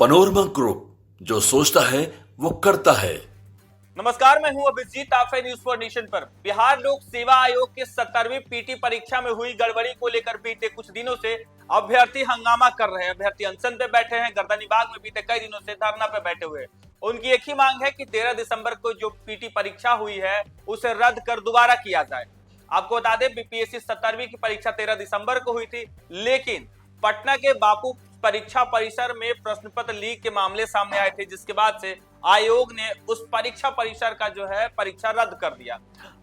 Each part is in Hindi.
पनोरमा ग्रुप, जो सोचता है वो करता है। नमस्कार, मैं हूं अभिजीत। आप है न्यूज फॉर नेशन पर। बिहार लोक सेवा आयोग के 17वीं पीटी परीक्षा में हुई गड़बड़ी को लेकर बीते कुछ दिनों से अभ्यर्थी हंगामा कर रहे हैं। अभ्यर्थी अनशन पे बैठे हैं। गर्दनीबाग में बीते कई दिनों से धरना पे बैठे हुए हैं। उनकी एक ही मांग है कि 13 दिसंबर को जो पीटी परीक्षा हुई है उसे रद्द कर दोबारा किया जाए। आपको बता दें, बीपीएससी 17वीं की परीक्षा 13 दिसंबर को हुई थी, लेकिन पटना के बापू परीक्षा परिसर में प्रश्न पत्र लीक के मामले सामने आए थे, जिसके बाद से आयोग ने उस परीक्षा परिसर का जो है परीक्षा रद्द कर दिया।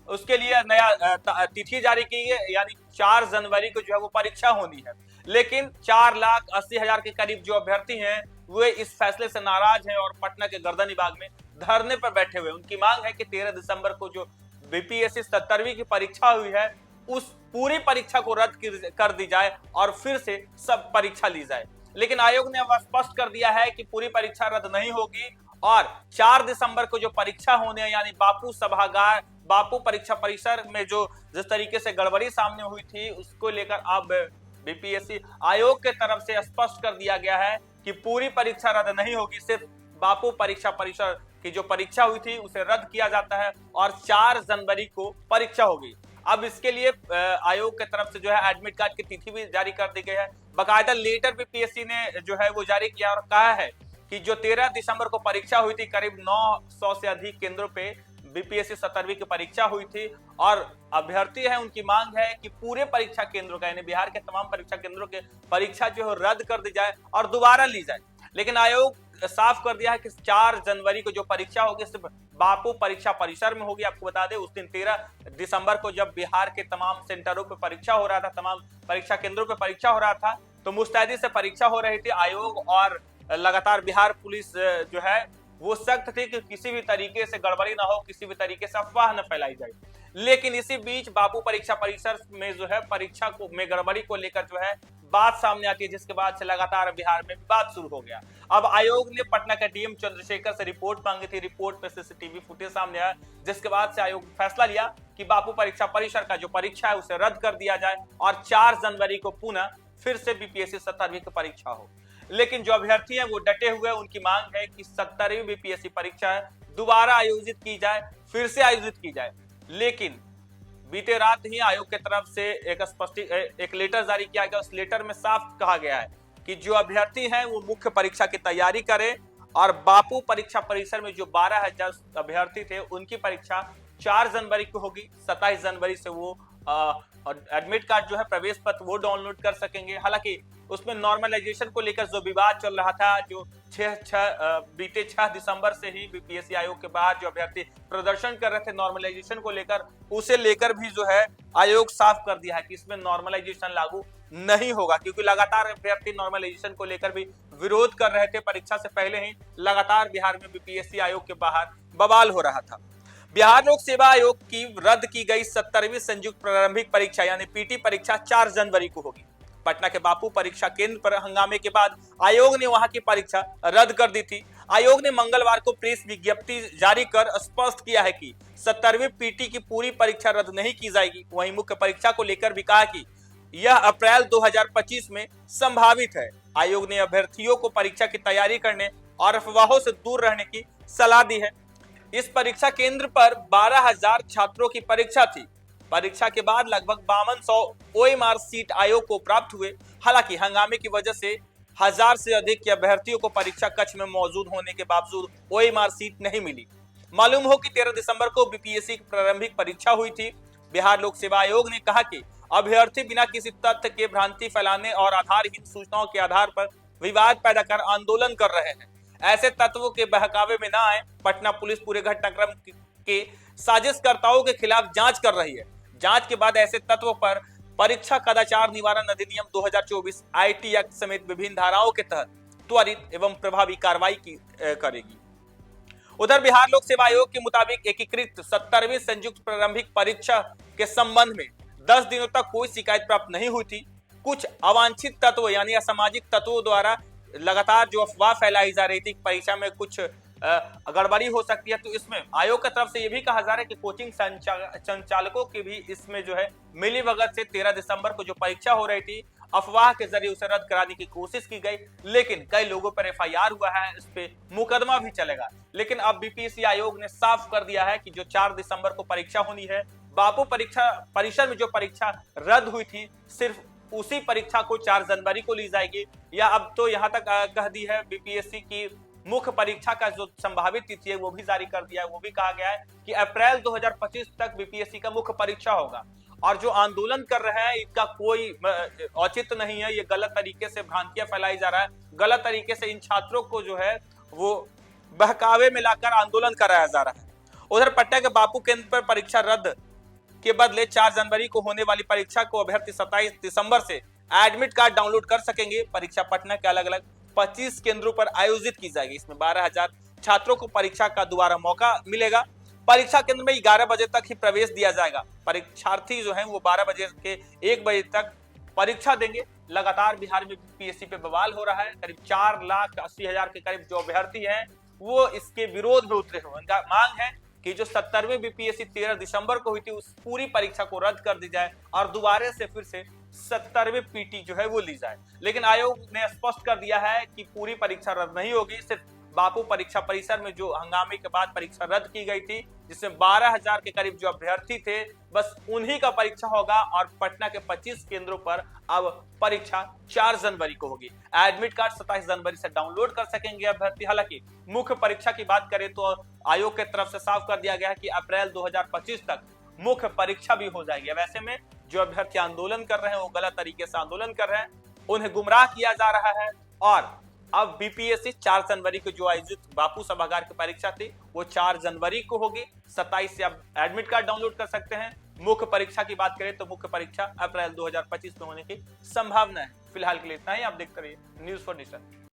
उसके लिए नया तिथि जारी की है, यानी 4 जनवरी को जो है वो परीक्षा होनी है। लेकिन 4,80,000 के करीब जो अभ्यर्थी हैं वे इस फैसले से नाराज हैं और पटना के गर्दनीबाग में धरने पर बैठे हुए। उनकी मांग है कि 13 दिसंबर को जो बीपीएससी 17वीं की परीक्षा हुई है उस पूरी परीक्षा को रद्द कर दी जाए और फिर से सब परीक्षा ली जाए। लेकिन आयोग ने अब स्पष्ट कर दिया है कि पूरी परीक्षा रद्द नहीं होगी और 4 दिसंबर को जो परीक्षा होने है, यानी बापू सभागार, बापू परीक्षा परिसर में जो जिस तरीके से गड़बड़ी सामने हुई थी उसको लेकर अब बीपीएससी आयोग के तरफ से स्पष्ट कर दिया गया है कि पूरी परीक्षा रद्द नहीं होगी, सिर्फ बापू परीक्षा परिसर की जो परीक्षा हुई थी उसे रद्द किया जाता है और 4 जनवरी को परीक्षा होगी। अब इसके लिए आयोग की तरफ से जो है एडमिट कार्ड की तिथि भी जारी कर दी गई है। बाकायदा लेटर बीपीएससी ने जो है वो जारी किया और कहा है कि जो 13 दिसंबर को परीक्षा हुई थी, करीब 900 से अधिक केंद्रों पे बीपीएससी 17वीं की परीक्षा हुई थी और अभ्यर्थी है उनकी मांग है कि पूरे परीक्षा केंद्रों का, यानी बिहार के तमाम परीक्षा केंद्रों के परीक्षा जो है रद्द कर दी जाए और दोबारा ली जाए। लेकिन आयोग साफ कर दिया है कि 4 जनवरी को जो परीक्षा होगी सिर्फ बापू परीक्षा परिसर में होगी। आपको बता दें, उस दिन 13 दिसंबर को जब बिहार के तमाम सेंटरों पे परीक्षा हो रहा था, तमाम परीक्षा केंद्रों पे परीक्षा हो रहा था, तो मुस्तैदी से परीक्षा हो रही थी। आयोग और लगातार बिहार पुलिस जो है वो सख्त थी कि किसी भी तरीके से गड़बड़ी ना हो, किसी भी तरीके से अफवाह न फैलाई जाए। लेकिन इसी बीच बापू परीक्षा परिसर में जो है परीक्षा को में गड़बड़ी को लेकर जो है बात सामने आती है, जिसके बाद से लगातार बिहार में विवाद शुरू हो गया। अब आयोग ने पटना के डीएम चंद्रशेखर से रिपोर्ट मांगी थी। रिपोर्ट पे सीसीटीवी फुटेज सामने आया, जिसके बाद से आयोग ने फैसला लिया कि बापू परीक्षा परिसर का जो परीक्षा है उसे रद्द कर दिया जाए और 4 जनवरी को पुनः फिर से बीपीएससी 17वीं की परीक्षा हो। लेकिन जो अभ्यर्थी हैं वो डटे हुए, उनकी मांग है कि 17वीं बीपीएससी परीक्षा है दोबारा आयोजित की जाए, फिर से आयोजित की जाए। लेकिन बीते रात ही आयोग की तरफ से एक लेटर जारी किया गया। उस लेटर में साफ कहा गया है कि जो अभ्यर्थी हैं वो मुख्य परीक्षा की तैयारी करें और बापू परीक्षा परिसर में जो 12,000 अभ्यर्थी थे उनकी परीक्षा 4 जनवरी को होगी। 27 जनवरी से वो एडमिट कार्ड जो है, प्रवेश पत्र, वो डाउनलोड कर सकेंगे। हालांकि उसमें नॉर्मलाइजेशन को लेकर जो विवाद चल रहा था, जो बीते 6 दिसंबर से ही बीपीएससी आयोग के बाहर जो अभ्यर्थी प्रदर्शन कर रहे थे नॉर्मलाइजेशन को लेकर, उसे लेकर भी जो है आयोग साफ कर दिया है कि इसमें नॉर्मलाइजेशन लागू नहीं होगा, क्योंकि लगातार अभ्यर्थी नॉर्मलाइजेशन को लेकर भी विरोध कर रहे थे। परीक्षा से पहले ही लगातार बिहार में बीपीएससी आयोग के बाहर बवाल हो रहा था। बिहार लोक सेवा आयोग की रद्द की गई 17वीं संयुक्त प्रारंभिक परीक्षा यानी पीटी परीक्षा 4 जनवरी को होगी। पटना के बापू परीक्षा केंद्र पर हंगामे के बाद आयोग ने वहां की परीक्षा रद्द कर दी थी। आयोग ने मंगलवार को प्रेस विज्ञप्ति जारी कर स्पष्ट किया है कि 17वीं पीटी की पूरी परीक्षा रद्द नहीं की जाएगी। वहीं मुख्य परीक्षा को लेकर भी कहा कि यह अप्रैल 2025 में संभावित है। आयोग ने अभ्यर्थियों को परीक्षा की तैयारी करने और अफवाहों से दूर रहने की सलाह दी है। इस परीक्षा केंद्र पर 12,000 छात्रों की परीक्षा थी। परीक्षा के बाद लगभग 5200 ओएमआर सीट आयोग को प्राप्त हुए। हालांकि हंगामे की वजह से 1000 से अधिक के अभ्यर्थियों को परीक्षा कक्ष में मौजूद होने के बावजूद ओएमआर सीट नहीं मिली। मालूम हो कि 13 दिसंबर को बीपीएससी की प्रारंभिक परीक्षा हुई थी। बिहार लोक सेवा आयोग ने कहा कि अभ्यर्थी बिना किसी तथ्य के भ्रांति फैलाने और आधारहीन सूचनाओं के आधार पर विवाद पैदा कर आंदोलन कर रहे हैं। ऐसे तत्वों के बहकावे में न आए। पटना पुलिस पूरे घटनाक्रम के साजिशकर्ताओं के खिलाफ जांच कर रही है। जांच के बाद ऐसे तत्वों पर परीक्षा कदाचार निवारण अधिनियम 2024 आईटी एक्ट समेत विभिन्न धाराओं के तहत त्वरित एवं प्रभावी कार्रवाई करेगी। उधर बिहार लोक सेवा आयोग के मुताबिक एकीकृत 17वीं संयुक्त प्रारंभिक परीक्षा के संबंध में 10 दिनों तक कोई शिकायत प्राप्त नहीं हुई थी। कुछ अवांछित तत्व यानी असामाजिक तत्वों द्वारा लगातार जो अफवाह फैलाई जा रही थी, परीक्षा में कुछ गड़बड़ी हो सकती है, तो इसमें आयोग की तरफ से यह भी कहा जा रहा है कि कोचिंग संचालकों की भी इसमें जो है मिलीभगत से 13 दिसंबर को जो परीक्षा हो रही थी अफवाह के जरिए उसे रद्द कराने की कोशिश की गई, लेकिन कई लोगों पर एफआईआर हुआ है, इस पे मुकदमा भी चलेगा। लेकिन अब बीपीएससी आयोग ने साफ कर दिया है कि जो 4 दिसंबर को परीक्षा होनी है, बापू परीक्षा परिसर में जो परीक्षा रद्द हुई थी, सिर्फ उसी परीक्षा को 4 जनवरी को ली जाएगी। या अब तो यहां तक कह दी है बीपीएससी की मुख्य परीक्षा का जो संभावित तिथि है वो भी जारी कर दिया है। वो भी कहा गया है कि अप्रैल 2025 तक बीपीएससी का मुख्य परीक्षा होगा। और जो आंदोलन कर रहे हैं इनका कोई औचित्य नहीं है, ये गलत तरीके से भ्रांतियां फैलाई जा रहा है, गलत तरीके से इन छात्रों को जो है वो बहकावे में लाकर आंदोलन कराया जा रहा है। उधर पटना के बापू केंद्र पर परीक्षा रद्द के बदले 4 जनवरी को होने वाली परीक्षा को अभ्यर्थी 27 दिसंबर से एडमिट कार्ड डाउनलोड कर सकेंगे। परीक्षा पटना के अलग अलग 25 केंद्रों पर आयोजित की जाएगी। इसमें 12,000 छात्रों को परीक्षा का दोबारा मौका मिलेगा। परीक्षा केंद्र में 11 बजे तक ही प्रवेश दिया जाएगा। परीक्षार्थी जो हैं वो 12 बजे के 1 बजे तक परीक्षा देंगे। लगातार बिहार में पीएससी पे बवाल हो रहा है। करीब 4,80,000 के करीब जो अभ्यर्थी हैं वो इसके विरोध में उतरे हुए। उनका मांग है कि जो 70वीं बीपीएससी 13 दिसंबर को हुई थी उस पूरी परीक्षा को रद्द कर दी जाए और दोबारा से फिर से 70वीं पीटी जो है वो ली जाए। लेकिन आयोग ने स्पष्ट कर दिया है कि पूरी परीक्षा रद्द नहीं होगी। सिर्फ बापू परीक्षा परिसर में जो हंगामे के बाद परीक्षा रद्द की गई थी, जिसमें 12,000 के करीब जो अभ्यर्थी थे, बस उन्हीं का परीक्षा होगा। और पटना के 25 केंद्रों पर अब परीक्षा 4 जनवरी को होगी। एडमिट कार्ड 27 जनवरी से डाउनलोड कर सकेंगे अभ्यर्थी। हालांकि मुख्य परीक्षा की बात करें तो आयोग की तरफ से साफ कर दिया गया है कि अप्रैल 2025 तक मुख्य परीक्षा भी हो जाएगी। वैसे में जो अभ्यर्थी आंदोलन कर रहे हैं वो गलत तरीके से आंदोलन कर रहे हैं, उन्हें गुमराह किया जा रहा है। और अब बीपीएससी 4 जनवरी को जो आयोजित बापू सभागार की परीक्षा थी वो 4 जनवरी को होगी। 27 से आप एडमिट कार्ड डाउनलोड कर सकते हैं। मुख्य परीक्षा की बात करें तो मुख्य परीक्षा अप्रैल 2025 में होने की संभावना है। फिलहाल के लिए इतना ही। आप देखते रहिए न्यूज़ फॉर नेशन।